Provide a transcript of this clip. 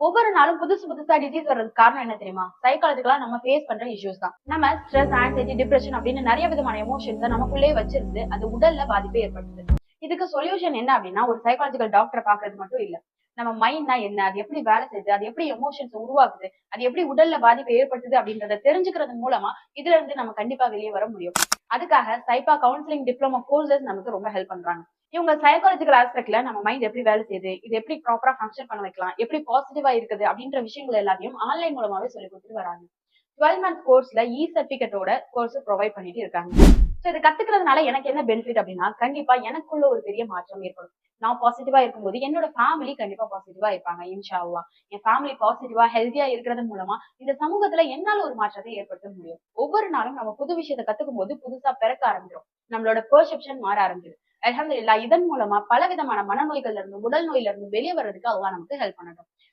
ஒவ்வொரு நாளும் புதுசு புதுசா டிசீஸ் வர்றதுக்கு காரணம் என்ன தெரியுமா? சைக்காலஜிக்கலா நம்ம ஃபேஸ் பண்ற இஷ்யூஸ் தான். நம்ம ஸ்ட்ரெஸ், ஆன்சைட்டி, டிப்ரெஷன் அப்படின்னு நிறைய விதமான எமோஷன்ஸை நமக்குள்ளே வச்சிருந்து அது உடல்ல பாதிப்பை ஏற்படுத்துது. இதுக்கு சொல்யூஷன் என்ன அப்படின்னா, ஒரு சைக்காலஜிக்கல் டாக்டரை பாக்குறது மட்டும் இல்ல. நம்ம மைண்ட்னா என்ன, அது எப்படி வேலை செய்யுது, அது எப்படி எமோஷன்ஸ் உருவாக்குது, அது எப்படி உடல்ல பாதிப்பை ஏற்படுத்துது அப்படின்றத தெரிஞ்சுக்கிறது மூலமா இதுல இருந்து நம்ம கண்டிப்பா வெளியே வர முடியும். அதுக்காக சைபா கவுன்சிலிங் டிப்ளமோ கோர்சஸ் நமக்கு ரொம்ப ஹெல்ப் பண்றாங்க. இவங்க சைக்காலஜிக்கல் ஆஸ்பெக்ட்ல நம்ம மைண்ட் எப்படி வேலை செய்யுது, இது எப்படி ப்ராப்பரா ஃபங்க்ஷன் பண்ண வைக்கலாம், எப்படி பாசிட்டிவா இருக்குது அப்படின்ற விஷயங்கள் எல்லாத்தையும் ஆன்லைன் மூலமாவே சொல்லி கொடுத்துட்டு வராங்க. 12 மந்த் கோர்ஸ்ல சர்டிபிகேட்டோட கோர்ஸ் ப்ரொவைட் பண்ணிட்டு இருக்காங்க. சோ இதை கத்துக்கிறதுனால எனக்கு என்ன பெனிஃபிட் அப்படின்னா, கண்டிப்பா எனக்குள்ள ஒரு பெரிய மாற்றம் ஏற்படும். நான் பாசிட்டிவா இருக்கும்போது என்னோட ஃபேமிலி கண்டிப்பா பாசிட்டிவா இருப்பாங்க இன்ஷா அல்லாஹ். என் ஃபேமிலி பாசிட்டிவா ஹெல்த்தியா இருக்கிறது மூலமா இந்த சமூகத்துல என்னால ஒரு மாற்றத்தை ஏற்படுத்த முடியும். ஒவ்வொரு நாளும் நம்ம புது விஷயத்தை கத்துக்கும் போது புதுசா பிறக்க ஆரம்பிக்கும். நம்மளோட பெர்செப்ஷன் மாற ஆரம்பிக்குது. அல்ஹம்துலில்லாஹ் இதன் மூலமா பல விதமான மனநோய்கள்ல இருந்து, உடல் நோயில இருந்து வெளியே வர்றதுக்கு அல்லாஹ் நமக்கு ஹெல்ப் பண்ணட்டும்.